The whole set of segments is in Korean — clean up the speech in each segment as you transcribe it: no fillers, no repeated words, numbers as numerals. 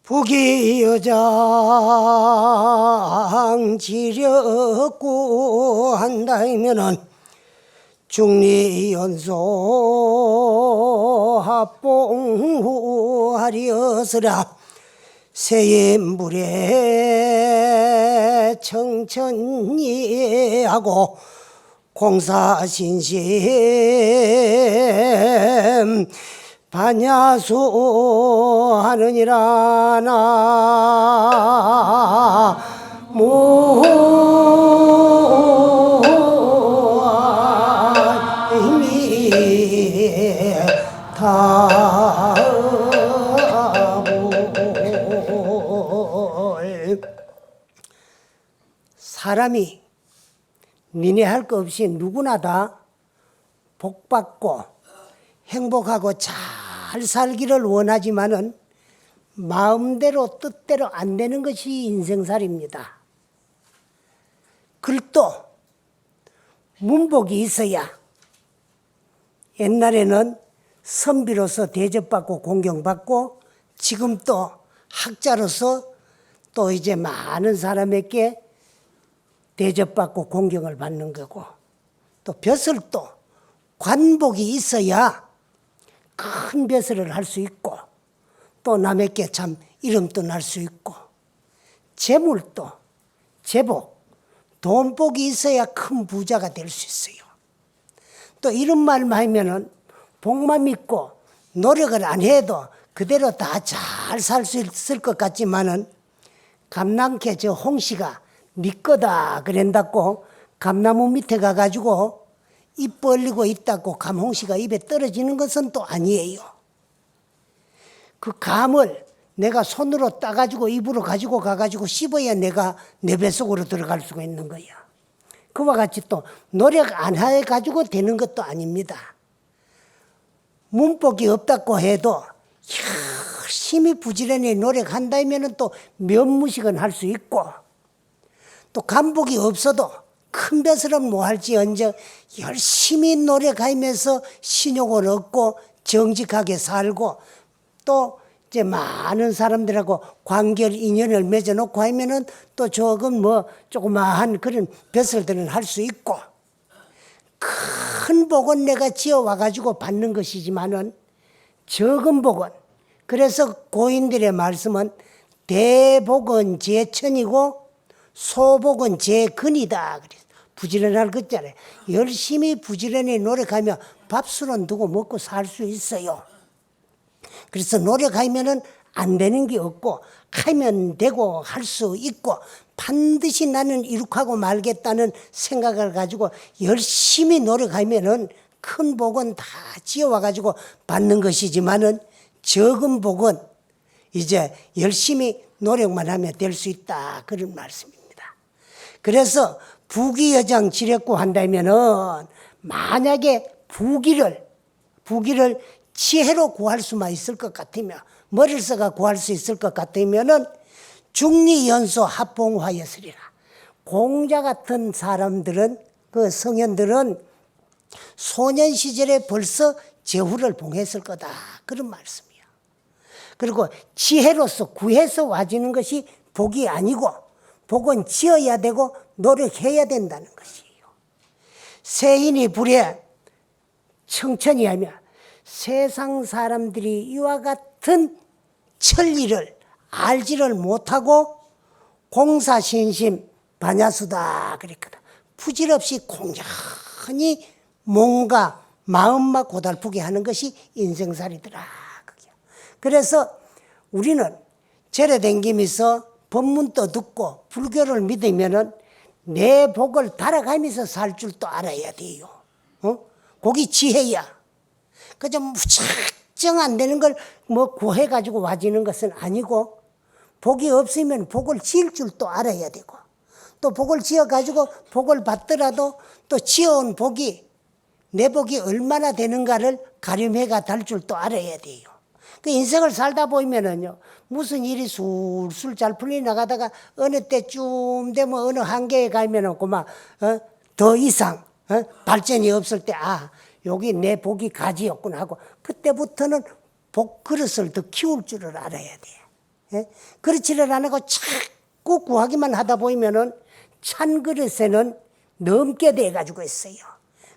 부귀여장 지렸고 한다면은 중리연소 합봉하리어서라. 새인불에 청천리하고 공사신심 반야수 하느니라. 사람이 니네 할 거 없이 누구나 다 복받고 행복하고 잘 살기를 원하지만은 마음대로 뜻대로 안 되는 것이 인생살이입니다. 글도 문복이 있어야 옛날에는 선비로서 대접받고 공경받고 지금 또 학자로서 또 이제 많은 사람에게 대접받고 공경을 받는 거고, 또 벼슬도 관복이 있어야 큰 벼슬을 할 수 있고 또 남에게 참 이름도 날 수 있고, 재물도 재복 돈복이 있어야 큰 부자가 될 수 있어요. 또 이런 말만 하면은 복만 믿고 노력을 안 해도 그대로 다 잘 살 수 있을 것 같지만은 감남캐 저 홍씨가 네 거다 그랬다고 감나무 밑에 가가지고 입 벌리고 있다고 감홍씨가 입에 떨어지는 것은 또 아니에요. 그 감을 내가 손으로 따가지고 입으로 가지고 가가지고 씹어야 내가 내 뱃속으로 들어갈 수가 있는 거야. 그와 같이 또 노력 안 해가지고 되는 것도 아닙니다. 문복이 없다고 해도 열심히 부지런히 노력한다면 또 면무식은 할 수 있고, 또 간복이 없어도 큰 벼슬은 뭐 할지언정 열심히 노력하면서 신용을 얻고 정직하게 살고 또 이제 많은 사람들하고 관계를 인연을 맺어놓고 하면은 또 조금 뭐 조그마한 그런 벼슬들은 할 수 있고, 큰 복은 내가 지어와가지고 받는 것이지만은 적은 복은, 그래서 고인들의 말씀은 대복은 제천이고 소복은 제근이다. 부지런할 것 있잖아요. 열심히 부지런히 노력하면 밥술은 두고 먹고 살 수 있어요. 그래서 노력하면은 안 되는 게 없고 하면 되고 할 수 있고, 반드시 나는 이룩하고 말겠다는 생각을 가지고 열심히 노력하면은 큰 복은 다 지어와가지고 받는 것이지만은 적은 복은 이제 열심히 노력만 하면 될 수 있다. 그런 말씀입니다. 그래서 부귀여장 지렸고 한다면은 만약에 부귀를 지혜로 구할 수만 있을 것 같으면, 머리를 써가 구할 수 있을 것 같으면은 중리연소 합봉화였으리라. 공자 같은 사람들은, 그 성현들은 소년 시절에 벌써 제후를 봉했을 거다. 그런 말씀이에요. 그리고 지혜로서 구해서 와지는 것이 복이 아니고 복은 지어야 되고 노력해야 된다는 것이에요. 새인이 불에 청천히 하며 세상 사람들이 이와 같은 천리를 알지를 못하고 공사신심 반야수다 그랬거든. 부질없이 공연히 몸과 마음만 고달프게 하는 것이 인생살이더라. 그래서 우리는 절에 댕기면서 법문도 듣고 불교를 믿으면은 내 복을 달아가면서 살 줄도 알아야 돼요. 그게 지혜야. 그저 무작정 안 되는 걸 뭐 구해가지고 와지는 것은 아니고, 복이 없으면 복을 지을 줄도 알아야 되고, 또 복을 지어가지고 복을 받더라도 또 지어온 복이 내 복이 얼마나 되는가를 가늠해가 달 줄도 알아야 돼요. 그 인생을 살다 보면은요, 무슨 일이 술술 잘 풀리 나가다가 어느 때쯤 되면 어느 한계에 가면은 그만 더 이상 발전이 없을 때, 여기 내 복이 가지였구나 하고 그때부터는 복 그릇을 더 키울 줄을 알아야 돼. 예? 그렇지를 않고 자꾸 구하기만 하다 보면은 찬 그릇에는 넘게 돼가지고 있어요.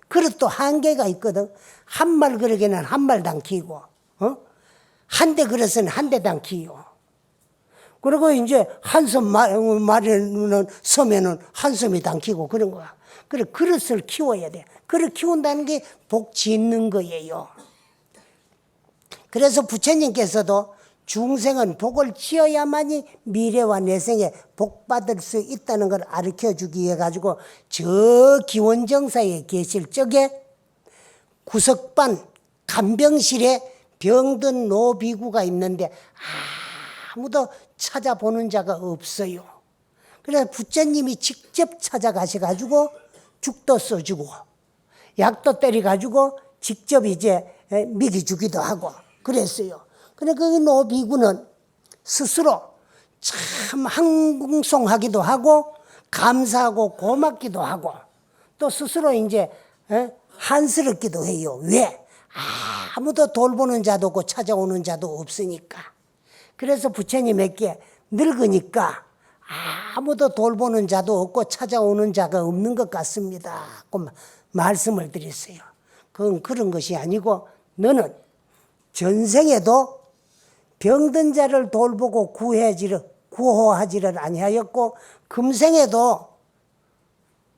그릇도 한계가 있거든. 한 말 그릇에는 한 말 담기고, 한 대 그릇은 한 대 담기요. 그리고 이제 한섬 말에는 섬에는 한섬이 담기고 그런 거야. 그래 그릇을 키워야 돼. 그릇 키운다는 게 복 짓는 거예요. 그래서 부처님께서도 중생은 복을 지어야만이 미래와 내생에 복 받을 수 있다는 걸 가르쳐 주기 위해 가지고 저 기원정사에 계실 적에 구석반 간병실에 병든 노비구가 있는데 아무도 찾아보는 자가 없어요. 그래서 부처님이 직접 찾아가셔가지고 죽도 써주고 약도 때려가지고 직접 이제 먹여주기도 하고 그랬어요. 근데 그 노비구는 스스로 참 항송하기도 하고 감사하고 고맙기도 하고 또 스스로 이제 한스럽기도 해요. 왜? 아무도 돌보는 자도 없고 찾아오는 자도 없으니까. 그래서 부처님에게 늙으니까 아무도 돌보는 자도 없고 찾아오는 자가 없는 것 같습니다. 그 말씀을 드렸어요. 그건 그런 것이 아니고 너는 전생에도 병든 자를 돌보고 구호하지를 아니하였고 금생에도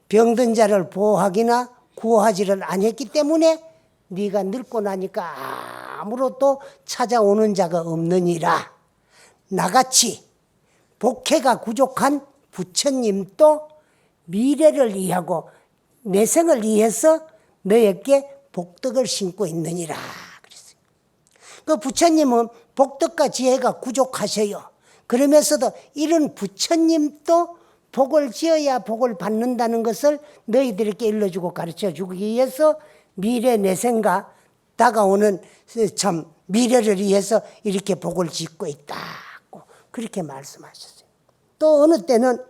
병든 자를 보호하기나 구호하지를 아니했기 때문에 네가 늙고 나니까 아무로도 찾아오는 자가 없느니라. 나같이 복회가 부족한 부처님도 미래를 이해하고 내생을 이해해서 너에게 복덕을 심고 있느니라. 그랬어요. 그 부처님은 복덕과 지혜가 부족하셔요. 그러면서도 이런 부처님도 복을 지어야 복을 받는다는 것을 너희들에게 일러주고 가르쳐주기 위해서 미래 내생과 다가오는 참 미래를 위해서 이렇게 복을 짓고 있다고 그렇게 말씀하셨어요. 또 어느 때는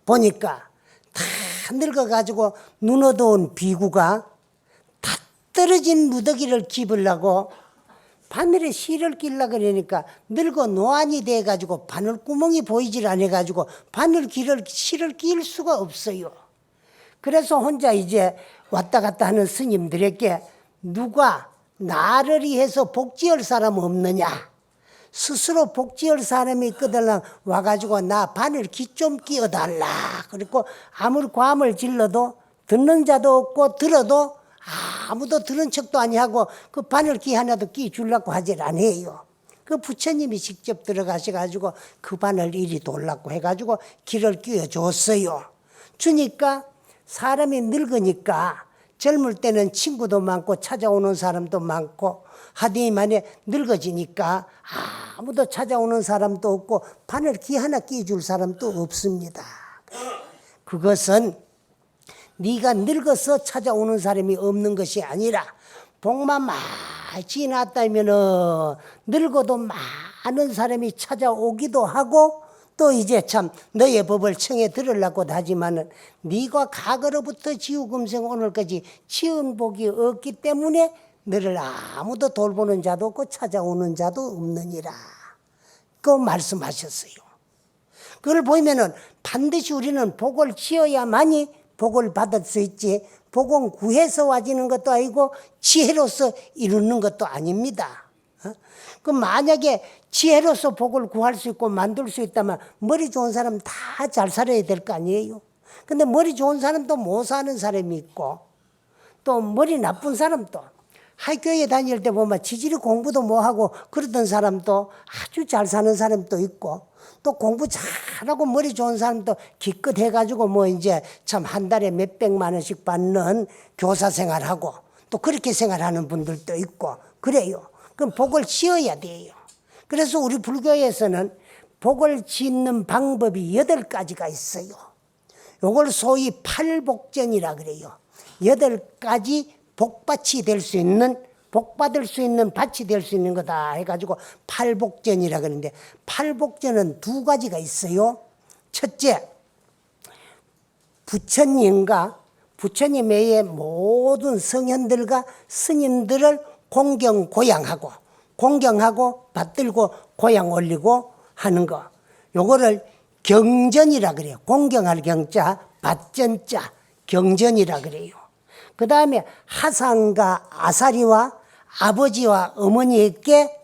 보니까 다 늙어가지고 눈 어두운 비구가 다 떨어진 누더기를 집으려고 바늘에 실을 끼려고 그러니까 늙어 노안이 돼가지고 바늘구멍이 보이질 않아가지고 실을 끼울 수가 없어요. 그래서 혼자 이제 왔다 갔다 하는 스님들에게 누가 나를 위해서 복지할 사람 없느냐. 스스로 복지할 사람이 있거든 와가지고 나 바늘기 좀 끼워달라. 그리고 아무리 과음을 질러도 듣는 자도 없고 들어도 아무도 들은 척도 아니하고 그 바늘기 하나도 끼 주려고 하질 않아요. 그 부처님이 직접 들어가셔가지고 그 바늘 이리 돌라고 해가지고 길을 끼워줬어요. 주니까 사람이 늙으니까 젊을 때는 친구도 많고 찾아오는 사람도 많고 하더니만에 늙어지니까 아무도 찾아오는 사람도 없고 바늘기 하나 끼워줄 사람도 없습니다. 그것은 네가 늙어서 찾아오는 사람이 없는 것이 아니라 복만 많이 지났다면 늙어도 많은 사람이 찾아오기도 하고 또 이제 참 너의 법을 청해 들으려고 하지만은 네가 과거로부터 지우금생 오늘까지 지은 복이 없기 때문에 너를 아무도 돌보는 자도 없고 찾아오는 자도 없느니라. 그 말씀하셨어요. 그걸 보면은 반드시 우리는 복을 지어야만이 복을 받을 수 있지 복은 구해서 와지는 것도 아니고 지혜로서 이루는 것도 아닙니다. 그 만약에 지혜로서 복을 구할 수 있고 만들 수 있다면 머리 좋은 사람 다 잘 살아야 될 거 아니에요. 근데 머리 좋은 사람도 못 사는 사람이 있고 또 머리 나쁜 사람도 학교에 다닐 때 보면 지질이 공부도 못하고 그러던 사람도 아주 잘 사는 사람도 있고 또 공부 잘하고 머리 좋은 사람도 기껏 해가지고 뭐 이제 참 한 달에 몇백만 원씩 받는 교사 생활하고 또 그렇게 생활하는 분들도 있고 그래요. 그럼 복을 지어야 돼요. 그래서 우리 불교에서는 복을 짓는 방법이 8가지가 있어요. 요걸 소위 팔복전이라 그래요. 8가지 복밭이 될 수 있는 복받을 수 있는 밭이 될 수 있는 거다 해가지고 팔복전이라 그러는데 팔복전은 2가지가 있어요. 첫째, 부처님과 부처님 외에 모든 성현들과 스님들을 공경하고 받들고 고향 올리고 하는 거. 요거를 경전이라 그래요. 공경할 경자, 받전자, 경전이라 그래요. 그 다음에 하상과 아사리와 아버지와 어머니에게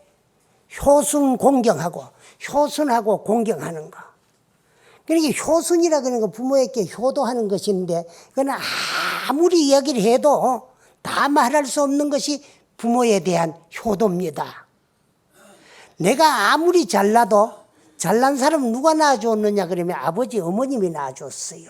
효순하고 공경하는 거. 그러니까 효순이라 그러는 거 부모에게 효도하는 것인데, 그건 아무리 이야기를 해도 다 말할 수 없는 것이 부모에 대한 효도입니다. 내가 아무리 잘나도 잘난 사람 누가 낳아줬느냐 그러면 아버지 어머님이 낳아줬어요.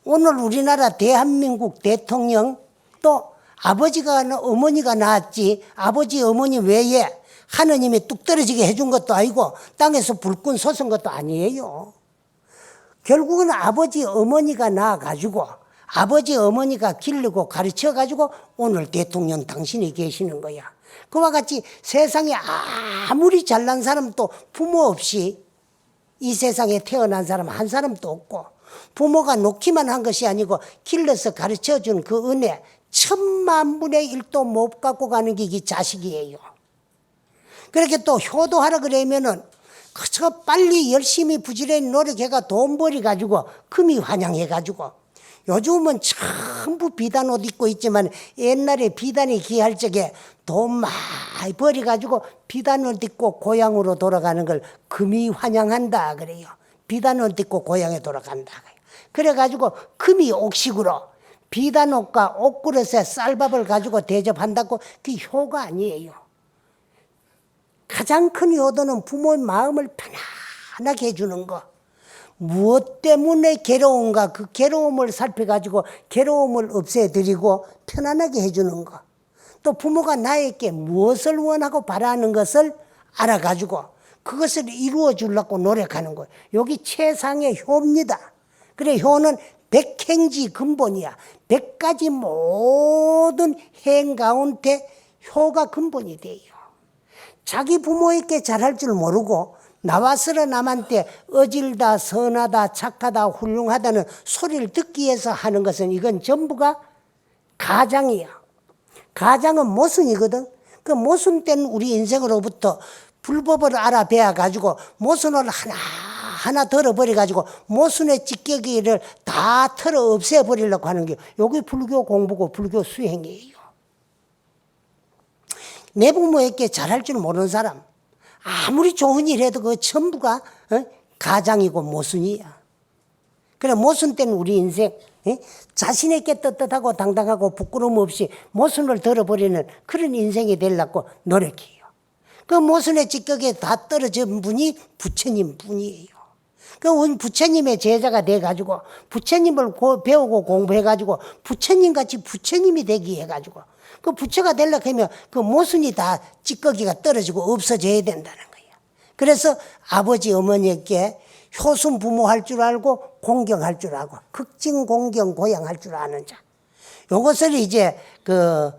오늘 우리나라 대한민국 대통령 또 아버지가 어머니가 낳았지, 아버지 어머니 외에 하느님이 뚝 떨어지게 해준 것도 아니고 땅에서 불끈 솟은 것도 아니에요. 결국은 아버지 어머니가 낳아가지고 아버지 어머니가 기르고 가르쳐가지고 오늘 대통령 당신이 계시는 거야. 그와 같이 세상에 아무리 잘난 사람도 부모 없이 이 세상에 태어난 사람 한 사람도 없고, 부모가 놓기만 한 것이 아니고 길러서 가르쳐준 그 은혜 10,000,000분의 1도 못 갖고 가는 게 이 자식이에요. 그렇게 또 효도하라 그러면은 그저 빨리 열심히 부지런히 노력해가 돈 벌이가지고 금이 환영해가지고, 요즘은 전부 비단 옷 입고 있지만 옛날에 비단이 귀할 적에 돈 많이 벌이가지고 비단 옷 입고 고향으로 돌아가는 걸 금이 환영한다 그래요. 비단 옷 입고 고향에 돌아간다. 그래가지고 금이 옥식으로 비단 옷과 옷그릇에 쌀밥을 가지고 대접한다고, 그게 효가 아니에요. 가장 큰 효도는 부모의 마음을 편안하게 해주는 거. 무엇 때문에 괴로운가 그 괴로움을 살펴가지고 괴로움을 없애드리고 편안하게 해주는 거. 또 부모가 나에게 무엇을 원하고 바라는 것을 알아가지고 그것을 이루어 주려고 노력하는 거예요. 여기 최상의 효입니다. 그래, 효는 백행지 근본이야. 100가지 모든 행 가운데 효가 근본이 돼요. 자기 부모에게 잘할 줄 모르고 나와서는 남한테 어질다, 선하다, 착하다, 훌륭하다는 소리를 듣기 위해서 하는 것은 이건 전부가 가장이야. 가장은 모순이거든. 그 모순 때는 우리 인생으로부터 불법을 알아배워가지고 모순을 하나 덜어버려가지고 모순의 찌꺼기를 다 털어 없애버리려고 하는 게 여기 불교 공부고 불교 수행이에요. 내 부모에게 잘할 줄 모르는 사람, 아무리 좋은 일 해도 그 전부가 가장이고 모순이야. 그래, 모순 때는 우리 인생 자신에게 떳떳하고 당당하고 부끄러움 없이 모순을 덜어버리는 그런 인생이 되려고 노력해요. 그 모순의 찌꺼기에 다 떨어진 분이 부처님 뿐이에요. 그 부처님의 제자가 돼가지고 부처님을 배우고 공부해가지고 부처님같이 부처님이 되기 해가지고 그 부처가 되려고 하면 그 모순이 다 찌꺼기가 떨어지고 없어져야 된다는 거예요. 그래서 아버지 어머니에게 효순 부모할 줄 알고 공경할 줄 알고 극진 공경 고양할 줄 아는 자, 요것을 이제 그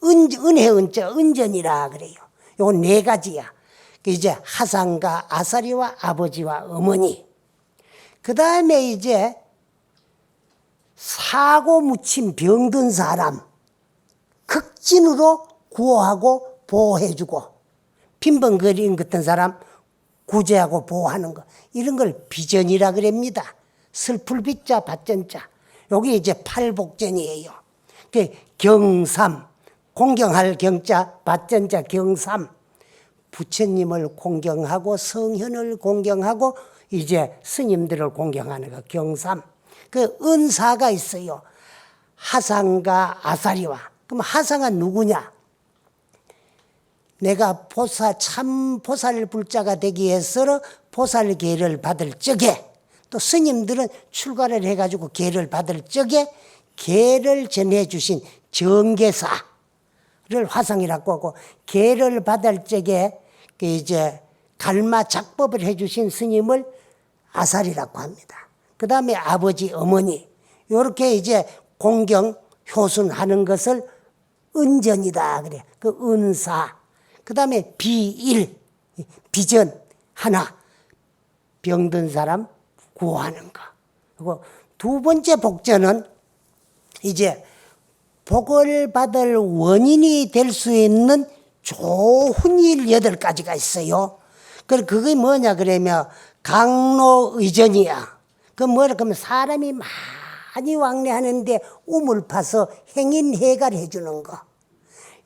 은혜 은자 은전이라 그래요. 요건 4가지야. 이제 하상과 아사리와 아버지와 어머니. 그 다음에 이제 사고 묻힌 병든 사람 극진으로 구호하고 보호해주고, 빈번거리는 같은 사람 구제하고 보호하는 거, 이런 걸 비전이라 그럽니다. 슬플 빚자 받전자. 여기 이제 팔복전이에요. 경삼, 공경할 경자 받전자 경삼. 부처님을 공경하고 성현을 공경하고 이제 스님들을 공경하는 거 경삼. 그 은사가 있어요. 하상과 아사리와. 그럼 하상은 누구냐? 내가 참 보살 불자가 되기 위해서 보살 계를 받을 적에, 또 스님들은 출가를 해가지고 계를 받을 적에 계를 전해주신 정계사를 화상이라고 하고, 계를 받을 적에 이제 갈마 작법을 해주신 스님을 아살이라고 합니다. 그 다음에 아버지, 어머니, 이렇게 이제 공경, 효순하는 것을 은전이다 그래. 그 은사. 그 다음에 비일, 비전 하나. 병든 사람 구호하는 거. 그리고 2번째 복전은 이제 복을 받을 원인이 될 수 있는 좋은 일 8가지가 있어요. 그게 뭐냐 그러면 강로의전이야. 그 뭐라 그러면 사람이 많이 왕래하는데 우물 파서 행인 해갈 해주는 거.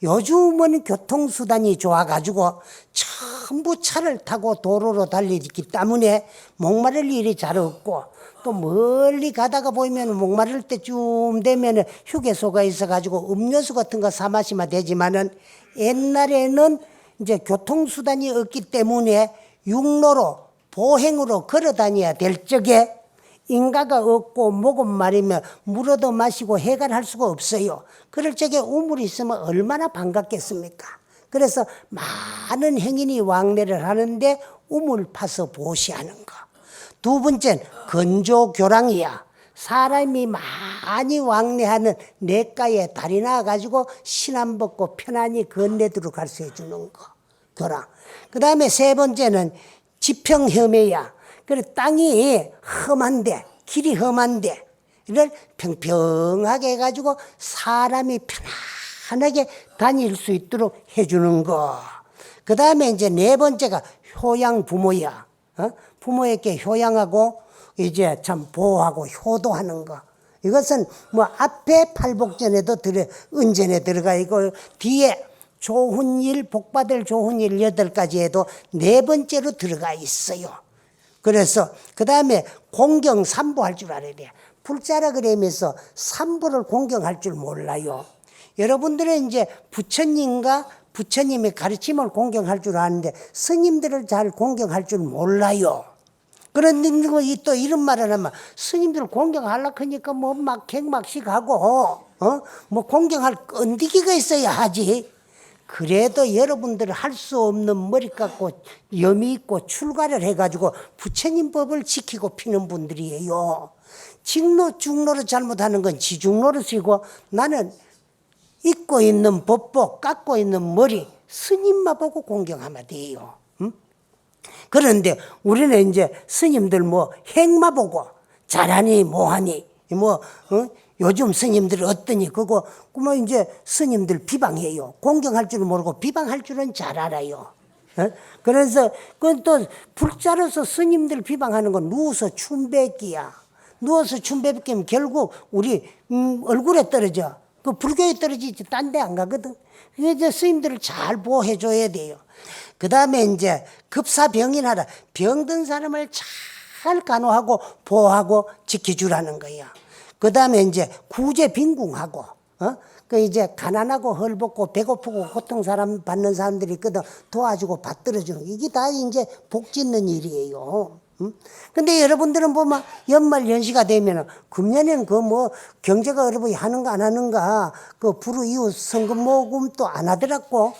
요즘은 교통수단이 좋아가지고 전부 차를 타고 도로로 달리기 때문에 목마를 일이 잘 없고, 또 멀리 가다가 보이면 목마를 때쯤 되면 휴게소가 있어가지고 음료수 같은 거 사 마시면 되지만은, 옛날에는 이제 교통수단이 없기 때문에 육로로 보행으로 걸어 다녀야 될 적에 인가가 없고 목은 마르면 물어도 마시고 해갈할 수가 없어요. 그럴 적에 우물이 있으면 얼마나 반갑겠습니까? 그래서 많은 행인이 왕래를 하는데 우물 파서 보시하는 거. 두 번째는 건조교랑이야. 사람이 많이 왕래하는 냇가에 다리 나와가지고 신안 벗고 편안히 건네도록 할 수 해주는 거, 교랑. 그 다음에 세 번째는 지평혐해야. 그래, 땅이 험한데, 길이 험한데, 이를 평평하게 해가지고 사람이 편안하게 다닐 수 있도록 해주는 거. 그 다음에 이제 네 번째가 효양 부모야. 부모에게 효양하고 이제 참 보호하고 효도하는 거. 이것은 뭐 앞에 팔복전에도 은전에 들어가 있고, 뒤에 좋은 일, 복받을 좋은 일 8가지에도 네 번째로 들어가 있어요. 그래서 그 다음에 공경 삼보할 줄 알아야 돼. 불자라 그러면서 삼보를 공경할 줄 몰라요. 여러분들은 이제 부처님과 부처님의 가르침을 공경할 줄 아는데 스님들을 잘 공경할 줄 몰라요. 그런데 또 이런 말을 하면 스님들 공경하려고 하니까 뭐 막 객막식 하고 뭐 공경할 끈디기가 있어야 하지. 그래도 여러분들 할 수 없는 머리 깎고 염이 있고 출가를 해가지고 부처님 법을 지키고 피는 분들이에요. 직노 잘못하는 건 지중노릇이고, 나는 입고 있는 법복, 깎고 있는 머리 스님만 보고 공경하면 돼요. 그런데 우리는 이제 스님들 뭐 행마 보고 잘하니 뭐하니 요즘 스님들 어떠니 그거 뭐 이제 스님들 비방해요. 공경할 줄은 모르고 비방할 줄은 잘 알아요. 그래서 그건 또 불자로서 스님들 비방하는 건 누워서 춤뱉기야. 누워서 춤뱉기면 결국 우리 얼굴에 떨어져. 그 불교에 떨어지지 딴 데 안 가거든. 그래서 스님들을 잘 보호해 줘야 돼요. 그 다음에 이제 급사병인하라. 병든 사람을 잘 간호하고 보호하고 지켜주라는 거야. 그 다음에 이제 구제빈궁하고, 그 이제 가난하고 헐벗고 배고프고 고통 받는 사람들이 있거든. 도와주고 받들어주는 거. 이게 다 이제 복 짓는 일이에요. 근데 여러분들은 보면 연말 연시가 되면은, 금년에는 그 뭐 경제가 어려워 하는가 안 하는가, 그 불우 이웃 성금 모금도 안 하더라고.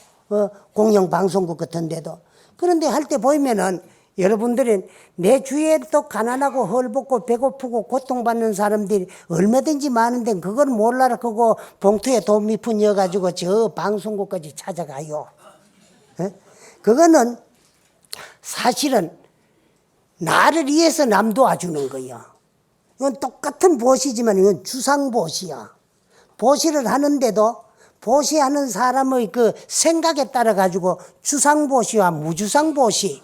공영방송국 같은 데도. 그런데 할 때 보면은 여러분들은 내 주위에 또 가난하고 헐벗고 배고프고 고통받는 사람들이 얼마든지 많은데 그걸 몰라라 그거 봉투에 돈 몇 푼 넣어가지고 저 방송국까지 찾아가요. 그거는 사실은 나를 위해서 남 도와주는 거야. 이건 똑같은 보시지만 이건 주상보시야. 보시를 하는데도 보시하는 사람의 그 생각에 따라 가지고 주상보시와 무주상보시로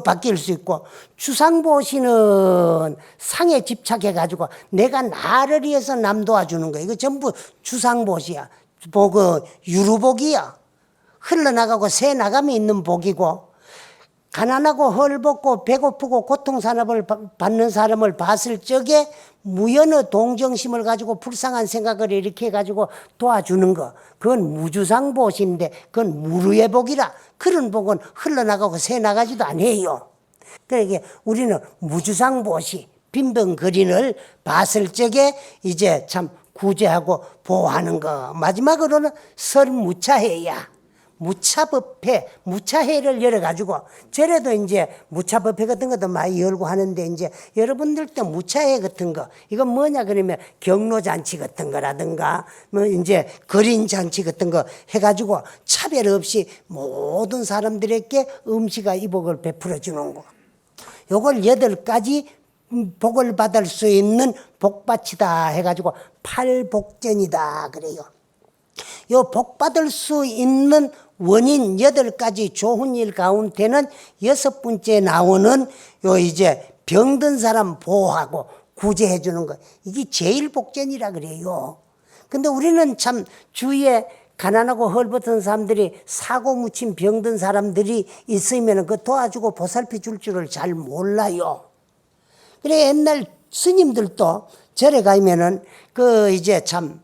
바뀔 수 있고, 주상보시는 상에 집착해 가지고 내가 나를 위해서 남 도와주는 거야. 이거 전부 주상보시야. 복은 유루복이야. 흘러나가고 새 나감이 있는 복이고, 가난하고 헐벗고 배고프고 고통산업을 받는 사람을 봤을 적에 무연의 동정심을 가지고 불쌍한 생각을 이렇게 가지고 도와주는 거, 그건 무주상보시인데 그건 무루의 복이라. 그런 복은 흘러나가고 새 나가지도 않아요. 그러니까 우리는 무주상보시, 빈병거린을 봤을 적에 이제 참 구제하고 보호하는 거. 마지막으로는 설무차해야. 무차법회, 무차회를 열어가지고, 저래도 이제 무차법회 같은 것도 많이 열고 하는데, 이제 여러분들 때 무차회 같은 거, 이건 뭐냐 그러면 경로잔치 같은 거라든가, 뭐 이제 거린잔치 같은 거 해가지고 차별 없이 모든 사람들에게 음식과 이복을 베풀어 주는 거. 요걸 8가지 복을 받을 수 있는 복받이다 해가지고 팔복전이다 그래요. 요 복받을 수 있는 원인 8가지 좋은 일 가운데는 6번째 나오는 요 이제 병든 사람 보호하고 구제해 주는 거. 이게 제일 복전이라 그래요. 근데 우리는 참 주위에 가난하고 헐벗은 사람들이 사고 묻힌 병든 사람들이 있으면 그 도와주고 보살펴 줄 줄을 잘 몰라요. 그래 옛날 스님들도 절에 가면은 그 이제 참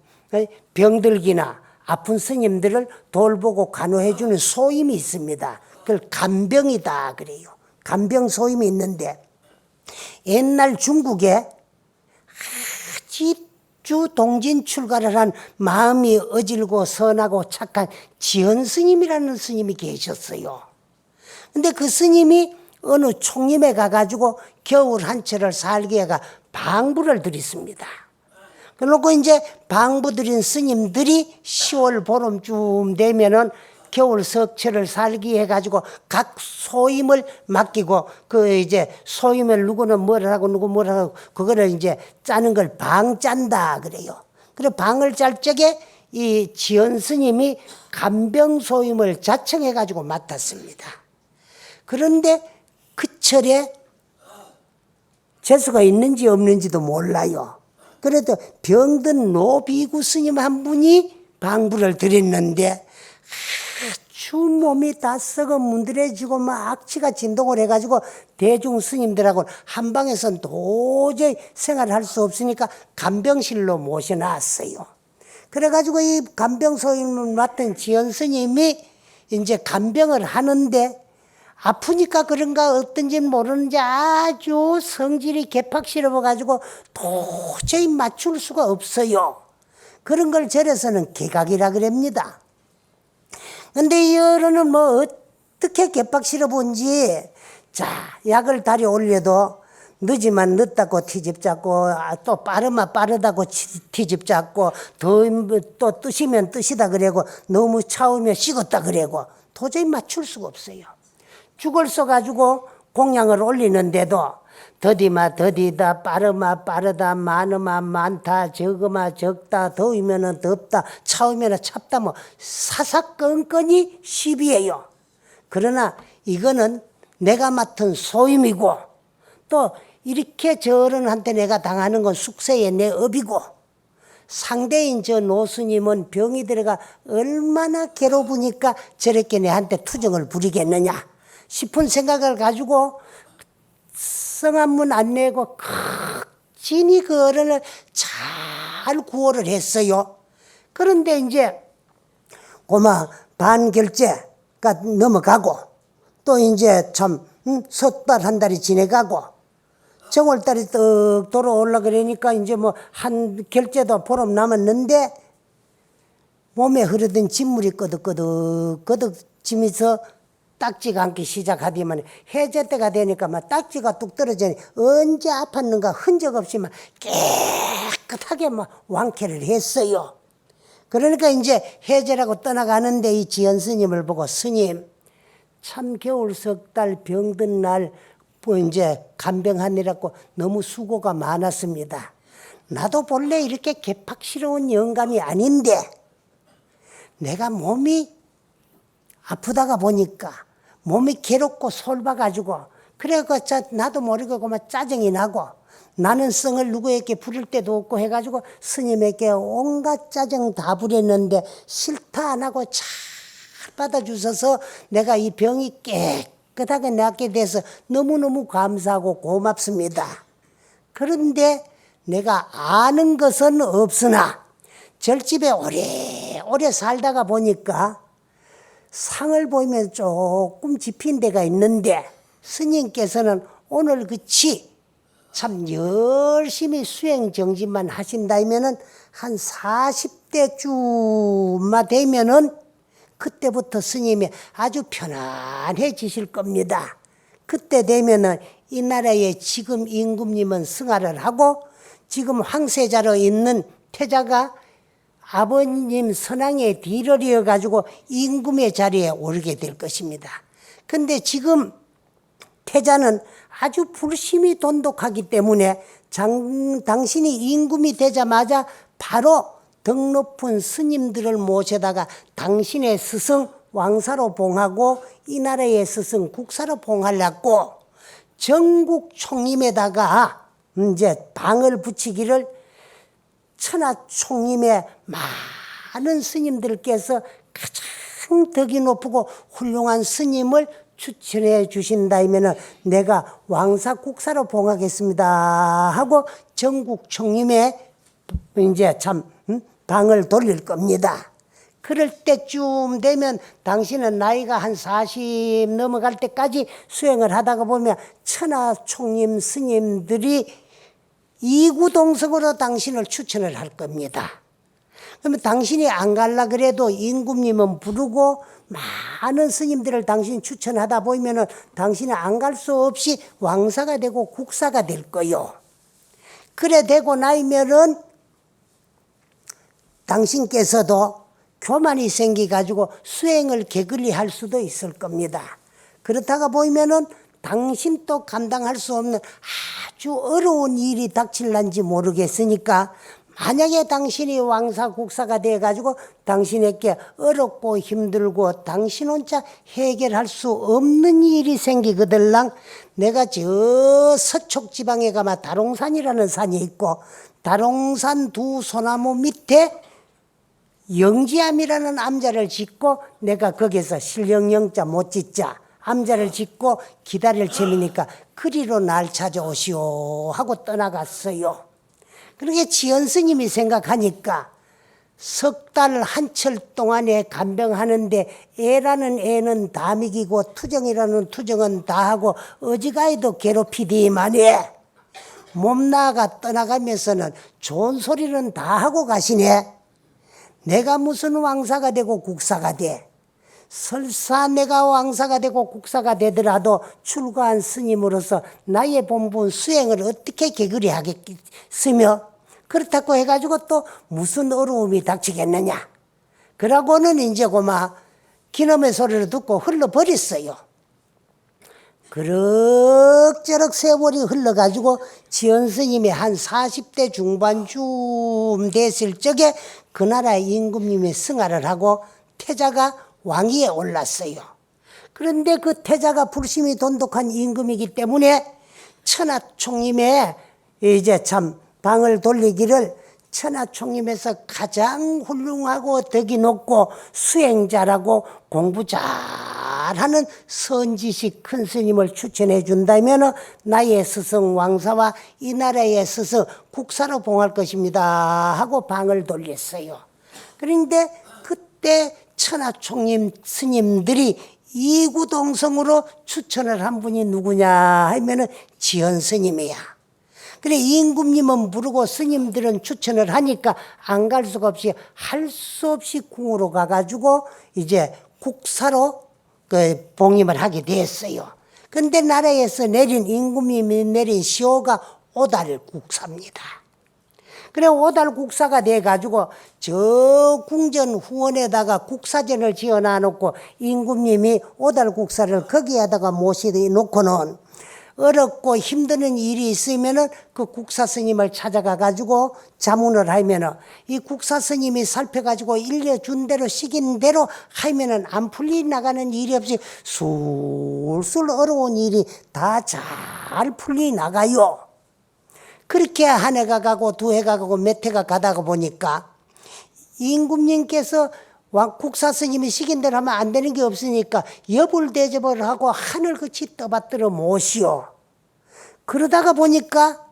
병들기나 아픈 스님들을 돌보고 간호해 주는 소임이 있습니다. 그걸 간병이다 그래요. 간병 소임이 있는데 옛날 중국에 아주 동진 출가를 한 마음이 어질고 선하고 착한 지연 스님이라는 스님이 계셨어요. 근데 그 스님이 어느 총림에 가가지고 겨울 한철을 살게 해가 방부를 드렸습니다. 그러고 이제 방부 드린 스님들이 10월 보름쯤 되면은 겨울 석철을 살기 해가지고 각 소임을 맡기고 그 이제 소임을 누구는 뭐라 하고 누구 뭐라 하고 그거를 이제 짜는 걸 방 짠다 그래요. 그래 방을 짤 적에 이 지연 스님이 간병 소임을 자청해가지고 맡았습니다. 그런데 그 철에 재수가 있는지 없는지도 몰라요. 그래도 병든 노비구 스님 한 분이 방부를 드렸는데 아주 몸이 다 썩어 문드러지고 막 악취가 진동을 해가지고 대중 스님들하고 한 방에선 도저히 생활할 수 없으니까 간병실로 모셔놨어요. 그래가지고 이 간병 소임을 맡은 지연 스님이 이제 간병을 하는데 아프니까 그런가 어떤지는 모르는지 아주 성질이 개팍스러워가지고 도저히 맞출 수가 없어요. 그런 걸 절에서는 개각이라 그럽니다. 근데 이 어른은 뭐 어떻게 개팍스러운지 자 약을 다리 올려도 늦으면 늦다고 티집 잡고 또 빠르면 빠르다고 티집 잡고 또 뜨시면 뜨시다 그래고 너무 차우면 식었다 그래고 도저히 맞출 수가 없어요. 죽을 써가지고 공양을 올리는데도 더디마 더디다 빠르마 빠르다 많으마 많다 적으마 적다 더우면은 덥다 차우면은 찹다 뭐 사사건건이 시비예요. 그러나 이거는 내가 맡은 소임이고 또 이렇게 저 어른한테 내가 당하는 건 숙세의 내 업이고 상대인 저 노스님은 병이 들어가 얼마나 괴로우니까 저렇게 내한테 투정을 부리겠느냐 싶은 생각을 가지고 성한문 안 내고 극진히 그 어른을 잘 구호를 했어요. 그런데 이제 고마 반결제가 넘어가고 또 이제 참 섣달 한 달이 지내가고 정월달이 떡 돌아올라 그러니까 이제 뭐 한 결제도 보름 남았는데 몸에 흐르던 진물이 끄덕끄덕 지면서 딱지가 않기 시작하더만 해제 때가 되니까 막 딱지가 뚝 떨어지니 언제 아팠는가 흔적 없이 막 깨끗하게 막 완쾌를 했어요. 그러니까 이제 해제라고 떠나가는데 이 지연 스님을 보고 스님 참 겨울 석 달 병든 날 뭐 이제 간병하느라고 너무 수고가 많았습니다. 나도 본래 이렇게 개팍스러운 영감이 아닌데 내가 몸이 아프다가 보니까 몸이 괴롭고 솔봐가지고 그래가 나도 모르게 막 짜증이 나고 나는 성을 누구에게 부릴 때도 없고 해가지고 스님에게 온갖 짜증 다 부렸는데 싫다 안 하고 잘 받아주셔서 내가 이 병이 깨끗하게 낫게 돼서 너무너무 감사하고 고맙습니다. 그런데 내가 아는 것은 없으나 절집에 오래오래 살다가 보니까 상을 보이면 조금 짚힌 데가 있는데 스님께서는 오늘 그치 참 열심히 수행 정진만 하신다면은 한 40대쯤만 되면은 그때부터 스님이 아주 편안해지실 겁니다. 그때 되면은 이 나라에 지금 임금님은 승하를 하고 지금 황세자로 있는 태자가 아버님 선왕의 뒤를 이어가지고 임금의 자리에 오르게 될 것입니다. 근데 지금 태자는 아주 불심이 돈독하기 때문에 당신이 임금이 되자마자 바로 덕 높은 스님들을 모셔다가 당신의 스승 왕사로 봉하고 이 나라의 스승 국사로 봉하려고 전국 총림에다가 이제 방을 붙이기를 천하총림의 많은 스님들께서 가장 덕이 높고 훌륭한 스님을 추천해 주신다면은 내가 왕사 국사로 봉하겠습니다 하고 전국 총림에 이제 참 방을 돌릴 겁니다. 그럴 때쯤 되면 당신은 나이가 한 40 넘어갈 때까지 수행을 하다가 보면 천하총림 스님들이 이구동성으로 당신을 추천을 할 겁니다. 그러면 당신이 안 갈라 그래도 임금님은 부르고 많은 스님들을 당신이 추천하다 보면은 당신은 안 갈 수 없이 왕사가 되고 국사가 될 거요. 그래 되고 나면은 당신께서도 교만이 생기가지고 수행을 게을리 할 수도 있을 겁니다. 그렇다가 보면은 당신도 감당할 수 없는 아주 어려운 일이 닥칠란지 모르겠으니까 만약에 당신이 왕사 국사가 돼가지고 당신에게 어렵고 힘들고 당신 혼자 해결할 수 없는 일이 생기거들랑 내가 저 서쪽 지방에 가면 다롱산이라는 산이 있고 다롱산 두 소나무 밑에 영지암이라는 암자를 짓고 내가 거기서 실령영자 못짓자 암자를 짓고 기다릴 참이니까 그리로 날 찾아오시오 하고 떠나갔어요. 그렇게 지연 스님이 생각하니까 석 달 한철 동안에 간병하는데 애라는 애는 다 먹이고 투정이라는 투정은 다 하고 어지간히도 괴롭히디만해 몸 나가 떠나가면서는 좋은 소리는 다 하고 가시네. 내가 무슨 왕사가 되고 국사가 돼. 설사 내가 왕사가 되고 국사가 되더라도 출가한 스님으로서 나의 본분 수행을 어떻게 게을리 하겠으며 그렇다고 해가지고 또 무슨 어려움이 닥치겠느냐. 그러고는 이제 고마 기놈의 소리를 듣고 흘러버렸어요. 그럭저럭 세월이 흘러가지고 지연 스님이 한 40대 중반쯤 됐을 적에 그 나라의 임금님이 승하를 하고 태자가 왕위에 올랐어요. 그런데 그 태자가 불심이 돈독한 임금이기 때문에 천하총림에 이제 참 방을 돌리기를 천하총림에서 가장 훌륭하고 덕이 높고 수행자라고 공부 잘하는 선지식 큰 스님을 추천해 준다면 나의 스승 왕사와 이 나라의 스승 국사로 봉할 것입니다 하고 방을 돌렸어요. 그런데 그때 천하총림 스님들이 이구동성으로 추천을 한 분이 누구냐 하면은 지연 스님이야. 그래 임금님은 부르고 스님들은 추천을 하니까 안 갈 수가 없이 할 수 없이 궁으로 가가지고 이제 국사로 그 봉임을 하게 됐어요. 근데 나라에서 내린 임금님이 내린 시호가 오달 국사입니다. 그래 오달 국사가 돼가지고 저 궁전 후원에다가 국사전을 지어놔놓고 임금님이 오달 국사를 거기에다가 모셔놓고는 어렵고 힘드는 일이 있으면은 그 국사 스님을 찾아가 가지고 자문을 하면은 이 국사 스님이 살펴가지고 일려준 대로 시킨 대로 하면은 안 풀리 나가는 일이 없이 술술 어려운 일이 다 잘 풀리 나가요. 그렇게 한 해가 가고 두 해가 가고 몇 해가 가다가 보니까 임금님께서 국사 스님이 시킨 대로 하면 안 되는 게 없으니까 여불대접을 하고 하늘같이 떠받들어 모시오. 그러다가 보니까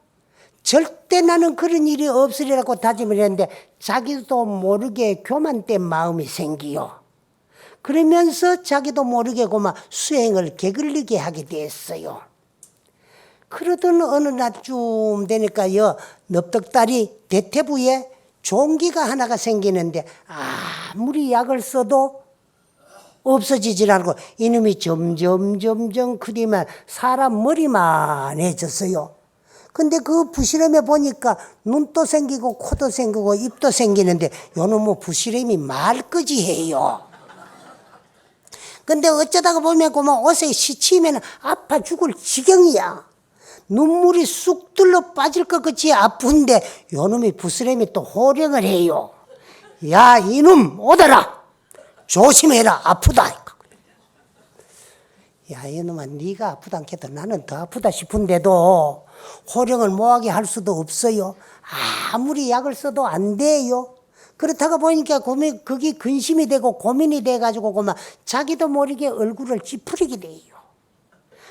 절대 나는 그런 일이 없으리라고 다짐을 했는데 자기도 모르게 교만된 마음이 생기요. 그러면서 자기도 모르게 고마 수행을 게을리게 하게 됐어요. 그러던 어느 날쯤 되니까요, 넙덕달이 대퇴부에 종기가 하나가 생기는데 아무리 약을 써도 없어지질 않고 이놈이 점점 크디만 사람 머리만 해졌어요. 근데 그 부시름에 보니까 눈도 생기고 코도 생기고 입도 생기는데 요놈의 부시름이 말끄지해요. 근데 어쩌다가 보면 그만 옷에 시치면 아파 죽을 지경이야. 눈물이 쑥 들러 빠질 것 같이 아픈데 요놈이 부스럼이 또 호령을 해요. 야, 이놈 오더라. 조심해라. 아프다. 야, 이놈아, 네가 아프다 않겠다. 나는 더 아프다 싶은데도 호령을 뭐하게 할 수도 없어요. 아무리 약을 써도 안 돼요. 그렇다가 보니까 그게 근심이 되고 고민이 돼가지고 그만 자기도 모르게 얼굴을 찌푸리게 돼요.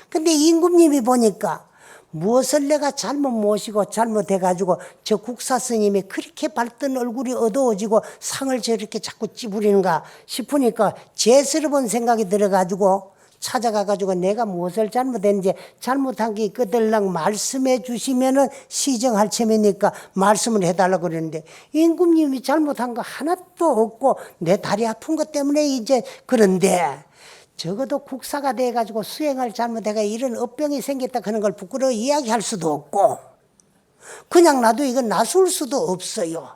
근데 임금님이 보니까 무엇을 내가 잘못 모시고 잘못해가지고 저 국사 스님이 그렇게 밝던 얼굴이 어두워지고 상을 저렇게 자꾸 찌푸리는가 싶으니까 죄스러운 생각이 들어가지고 찾아가가지고 내가 무엇을 잘못했는지 잘못한 게 있거들랑 말씀해 주시면은 시정할 체면이니까 말씀을 해달라고 그러는데 임금님이 잘못한 거 하나도 없고 내 다리 아픈 것 때문에 이제 그런데 적어도 국사가 돼가지고 수행을 잘못해가 이런 업병이 생겼다 하는 걸 부끄러워 이야기할 수도 없고 그냥 나도 이건 나설 수도 없어요.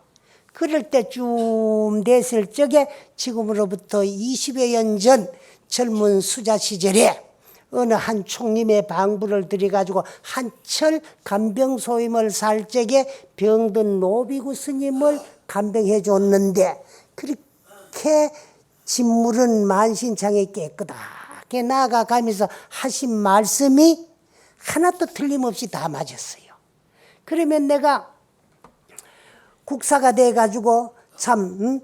그럴 때쯤 됐을 적에 지금으로부터 20여 년 전 젊은 수자 시절에 어느 한 총림의 방부를 들여가지고 한철 간병소임을 살 적에 병든 노비구 스님을 간병해 줬는데 그렇게 진물은 만신창에 깨끗하게 나아가면서 하신 말씀이 하나도 틀림없이 다 맞았어요. 그러면 내가 국사가 돼가지고 참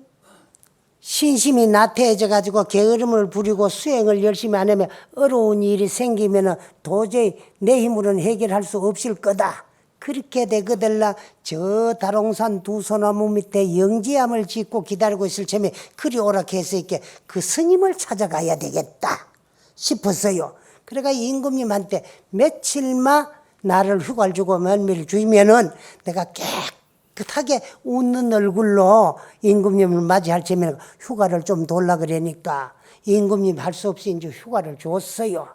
신심이 나태해져가지고 게으름을 부리고 수행을 열심히 안 하면 어려운 일이 생기면 도저히 내 힘으로는 해결할 수 없을 거다. 그렇게 되거들라 저 다롱산 두 소나무 밑에 영지함을 짓고 기다리고 있을 참에 그리 오락해서 이렇게 그 스님을 찾아가야 되겠다 싶었어요. 그러니까 임금님한테 며칠만 나를 휴가를 주고 면밀을 주면은 내가 깨끗하게 웃는 얼굴로 임금님을 맞이할 참에 휴가를 좀 돌라 그러니까 임금님 할 수 없이 이제 휴가를 줬어요.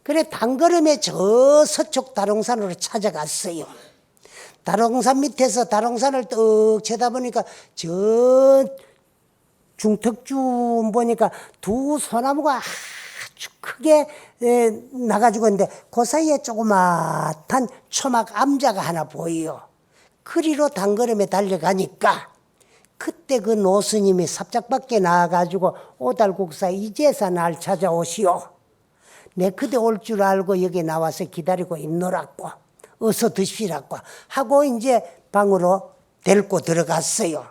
그래 단걸음에 저 서쪽 다롱산으로 찾아갔어요. 다롱산 밑에서 다롱산을 떡 쳐다보니까 저 중턱쯤 보니까 두 소나무가 아주 크게 나가지고 있는데 그 사이에 조그맣단 초막 암자가 하나 보여요. 그리로 단걸음에 달려가니까 그때 그 노스님이 삽작 밖에 나와가지고 오달국사 이제서 날 찾아오시오. 내 그대 올 줄 알고 여기 나와서 기다리고 있노라고 어서 드시라고 하고 이제 방으로 데리고 들어갔어요.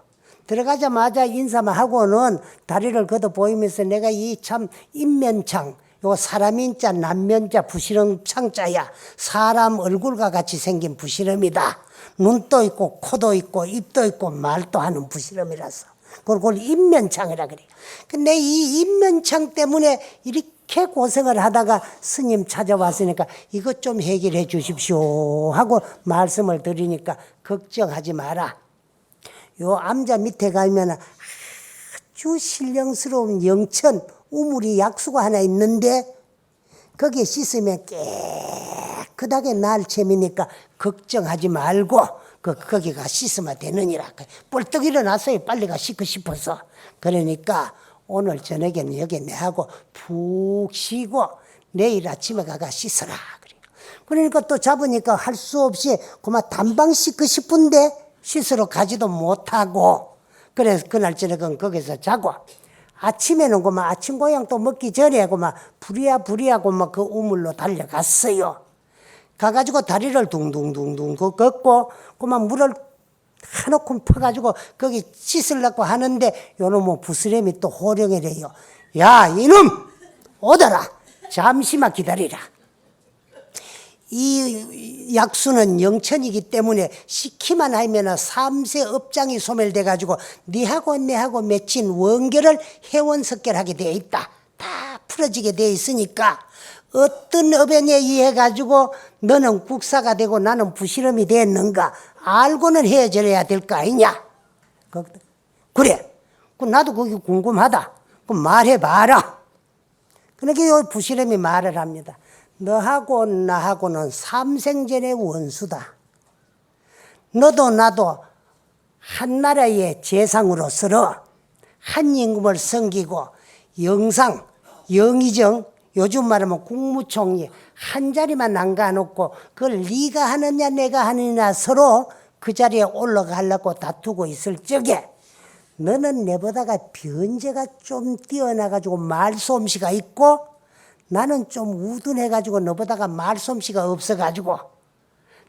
들어가자마자 인사만 하고는 다리를 걷어 보이면서 내가 이 참 인면창 요 사람인자 남면자 부시름 창자야 사람 얼굴과 같이 생긴 부시름이다. 눈도 있고 코도 있고 입도 있고 말도 하는 부시름이라서 그걸 인면창이라 그래요. 근데 이 인면창 때문에 이렇게 고생을 하다가 스님 찾아왔으니까 이것 좀 해결해 주십시오 하고 말씀을 드리니까 걱정하지 마라. 요 암자 밑에 가면 아주 신령스러운 영천 우물이 약수가 하나 있는데 거기에 씻으면 깨끗하게 날 채미니까 걱정하지 말고 거기 가 씻으면 되느니라. 뻘떡 일어났어요. 빨리 가 씻고 싶어서. 그러니까 오늘 저녁에는 여기 내하고 푹 쉬고 내일 아침에 가가 씻어라. 그러니까 또 잡으니까 할 수 없이 그만 단방 씻고 싶은데 씻으러 가지도 못하고 그래서 그날 저녁은 거기서 자고 아침에는 그만 아침 고향 또 먹기 전에 그만 부리야 그만 그 우물로 달려갔어요. 가가지고 다리를 둥둥둥둥 걷고 그만 물을 한오큼 퍼가지고 거기 씻으려고 하는데 요놈의 부스럼이 또 호령이래요. 야 이놈 오더라. 잠시만 기다리라. 이 약수는 영천이기 때문에 시키만 하면 삼세 업장이 소멸돼가지고 니하고 내하고 맺힌 원결을 해원석결하게 되어 있다. 다 풀어지게 되어 있으니까 어떤 업연에 의해가지고 너는 국사가 되고 나는 부실험이 됐는가 알고는 헤어져야 될 거 아니냐. 그래. 나도 그게 궁금하다. 그럼 말해봐라. 그러니까 이 부실험이 말을 합니다. 너하고 나하고는 삼생전의 원수다. 너도 나도 한 나라의 재상으로서 한 임금을 섬기고 영상 영의정, 요즘 말하면 국무총리 한 자리만 남겨놓고 그걸 네가 하느냐 내가 하느냐 서로 그 자리에 올라가려고 다투고 있을 적에 너는 내보다가 변제가 좀 뛰어나가지고 말솜씨가 있고 나는 좀 우둔해가지고 너보다가 말솜씨가 없어가지고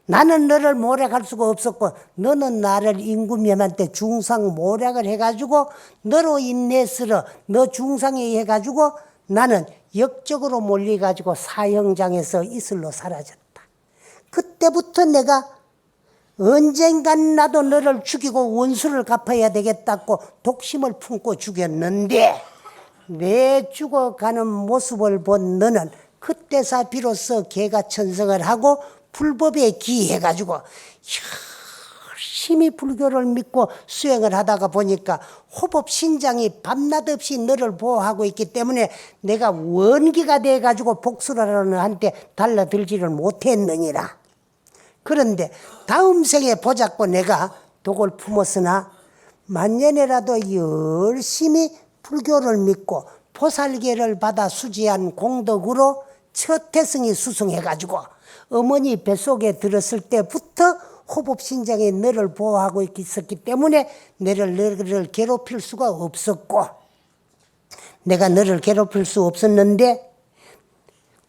나는 너를 모략할 수가 없었고 너는 나를 임금님한테 중상 모략을 해가지고 너로 인해서 너 중상이 해가지고 나는 역적으로 몰려가지고 사형장에서 이슬로 사라졌다. 그때부터 내가 언젠간 나도 너를 죽이고 원수를 갚아야 되겠다고 독심을 품고 죽였는데 내 죽어가는 모습을 본 너는 그때서 비로소 개가천성을 하고 불법에 기해가지고 열심히 불교를 믿고 수행을 하다가 보니까 호법신장이 밤낮 없이 너를 보호하고 있기 때문에 내가 원기가 돼가지고 복수를 하는 한테 달라들지를 못했느니라. 그런데 다음 생에 보자고 내가 독을 품었으나 만년에라도 열심히 불교를 믿고 보살계를 받아 수지한 공덕으로 처태승이 수승해가지고 어머니 뱃속에 들었을 때부터 호법신장이 너를 보호하고 있었기 때문에 너를 괴롭힐 수가 없었고 내가 너를 괴롭힐 수 없었는데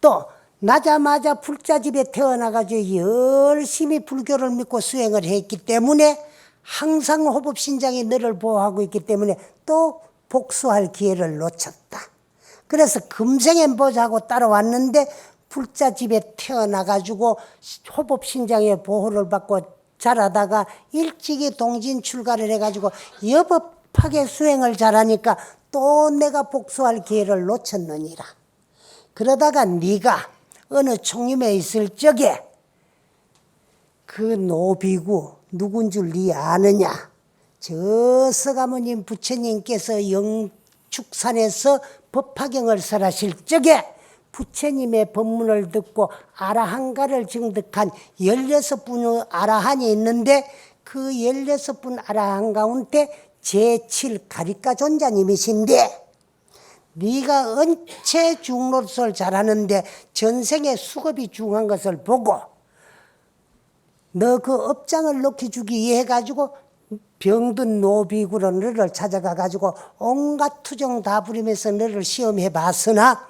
또 나자마자 불자집에 태어나가지고 열심히 불교를 믿고 수행을 했기 때문에 항상 호법신장이 너를 보호하고 있기 때문에 또 복수할 기회를 놓쳤다. 그래서 금생에 보자고 따라왔는데 불자집에 태어나가지고 호법신장의 보호를 받고 자라다가 일찍이 동진 출가를 해가지고 여법하게 수행을 잘하니까 또 내가 복수할 기회를 놓쳤느니라. 그러다가 네가 어느 총림에 있을 적에 그 노비구 누군 줄 네 아느냐? 저 서가모님 부처님께서 영축산에서 법화경을 설하실 적에 부처님의 법문을 듣고 아라한가를 증득한 16분의 아라한이 있는데 그 16분 아라한 가운데 제7가리까 존자님이신데 네가 언체 중로를 잘하는데 전생에 수급이 중한 것을 보고 너 그 업장을 높여주기 위해 가지고 병든 노비구로 너를 찾아가 가지고 온갖 투정 다 부리면서 너를 시험해 봤으나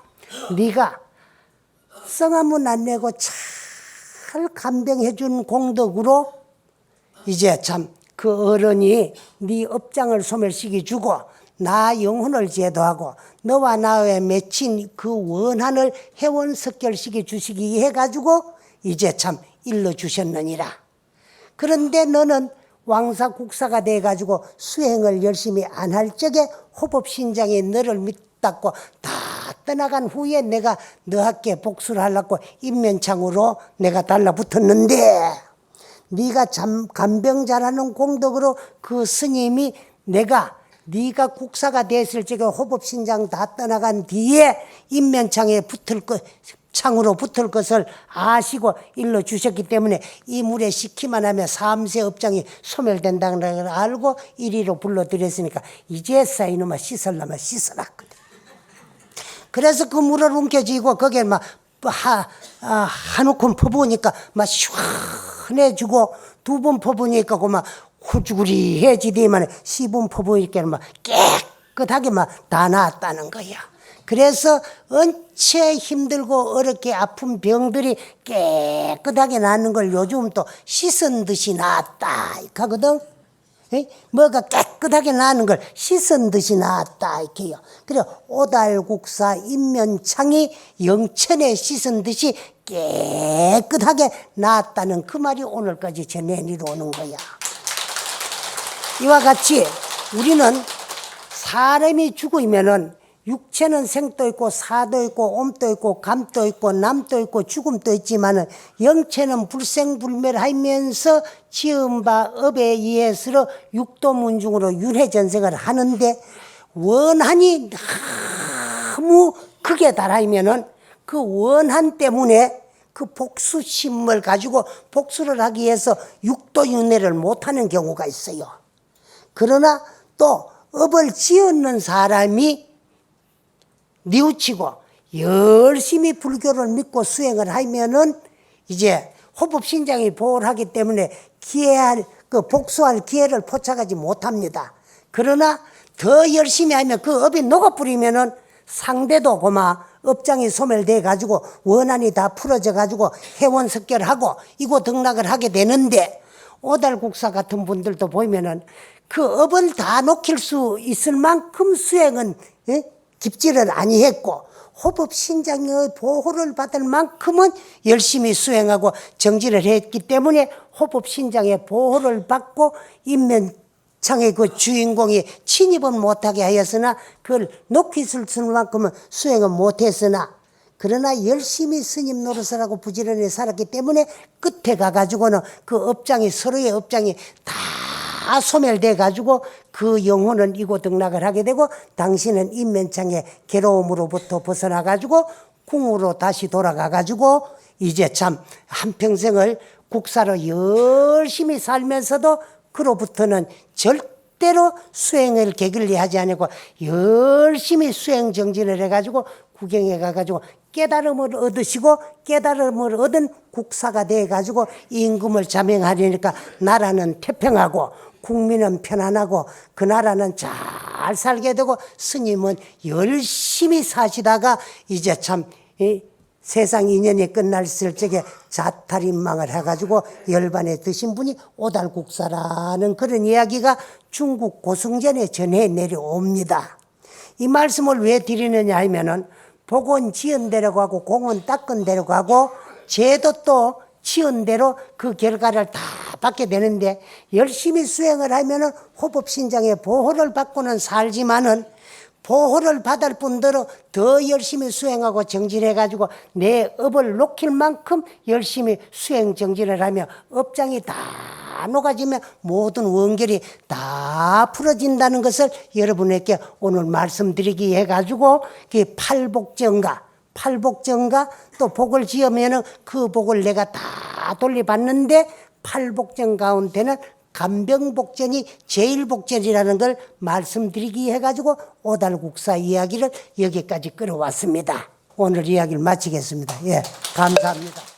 네가 성함은 안 내고 잘 간병해 준 공덕으로 이제 참 그 어른이 네 업장을 소멸시켜주고 나 영혼을 제도하고 너와 나의 맺힌 그 원한을 해원석결시켜 주시기 위해 가지고 이제 참 일러주셨느니라. 그런데 너는 왕사국사가 돼가지고 수행을 열심히 안 할 적에 호법신장이 너를 믿다고 다 떠나간 후에 내가 너한테 복수를 하려고 인면창으로 내가 달라붙었는데 네가 참 간병 잘하는 공덕으로 그 스님이 네가 국사가 됐을 적에 호법신장 다 떠나간 뒤에 인면창에 창으로 붙을 것을 아시고 일러주셨기 때문에 이 물에 식히만 하면 3세 업장이 소멸된다는 걸 알고 이리로 불러드렸으니까 이제서 이놈아 씻으려면 씻어라. 그래서 그 물을 움켜쥐고 거기에 막 한 움큼 퍼부으니까 막 시원해지고 두 번 퍼부으니까 그막 후죽으리해지더만 10분 퍼부으니까 막 깨끗하게 막 다 나았다는 거야. 그래서 언체 힘들고 어렵게 아픈 병들이 깨끗하게 낫는 걸 요즘 또 씻은 듯이 낫다 하거든. 뭐가 깨끗하게 나는 걸 씻은 듯이 나았다 이렇게요. 그래 오달국사 인면창이 영천에 씻은 듯이 깨끗하게 나았다는 그 말이 오늘까지 전해내려 오는 거야. 이와 같이 우리는 사람이 죽으면은 육체는 생도 있고 사도 있고 옴도 있고 감도 있고 남도 있고 죽음도 있지만은 영체는 불생불멸하면서 지은 바 업에 의해서 육도문중으로 윤회전생을 하는데 원한이 너무 극에 달하면은 그 원한 때문에 그 복수심을 가지고 복수를 하기 위해서 육도윤회를 못하는 경우가 있어요. 그러나 또 업을 지었는 사람이 뉘우치고 열심히 불교를 믿고 수행을 하면은 이제 호법신장이 보호를 하기 때문에 복수할 기회를 포착하지 못합니다. 그러나 더 열심히 하면 그 업이 녹아버리면은 상대도 업장이 소멸돼 가지고 원한이 다 풀어져 가지고 회원석결하고 이고 등락을 하게 되는데, 오달국사 같은 분들도 보면은 그 업을 다 녹일 수 있을 만큼 수행은 깊지를 아니했고, 호법신장의 보호를 받을 만큼은 열심히 수행하고 정진을 했기 때문에 호법신장의 보호를 받고 인면창의 그 주인공이 침입은 못하게 하였으나 그걸 녹일 수 있을 만큼은 수행은 못했으나, 그러나 열심히 스님 노릇을 하고 부지런히 살았기 때문에 끝에 가가지고는 그 업장이, 서로의 업장이 다 소멸돼 가지고 그 영혼은 이고등락을 하게 되고, 당신은 인면창의 괴로움으로부터 벗어나 가지고 궁으로 다시 돌아가 가지고 이제 참 한평생을 국사로 열심히 살면서도 그로부터는 절대로 수행을 게을리 하지 않고 열심히 수행 정진을 해가지고 구경해 가가지고 깨달음을 얻으시고, 깨달음을 얻은 국사가 돼가지고 임금을 자명하려니까 나라는 태평하고 국민은 편안하고 그 나라는 잘 살게 되고, 스님은 열심히 사시다가 이제 참 세상 인연이 끝났을 적에 자탈인망을 해가지고 열반에 드신 분이 오달국사라는 그런 이야기가 중국 고승전에 전해 내려옵니다. 이 말씀을 왜 드리느냐 하면은, 복은 지은 대로 가고 공은 닦은 대로 가고 죄도 또 지은 대로 그 결과를 다 받게 되는데, 열심히 수행을 하면은 호법신장의 보호를 받고는 살지만은 보호를 받을 분들은 더 열심히 수행하고 정진해가지고 내 업을 녹일 만큼 열심히 수행 정진을 하며 업장이 다 녹아지면 모든 원결이 다 풀어진다는 것을 여러분에게 오늘 말씀드리기 해가지고, 그 팔복정가 또 복을 지으면은 그 복을 내가 다 돌려받는데, 팔복정 가운데는 간병복전이 제일복전이라는 걸 말씀드리기 해가지고 오달국사 이야기를 여기까지 끌어왔습니다. 오늘 이야기를 마치겠습니다. 예, 감사합니다.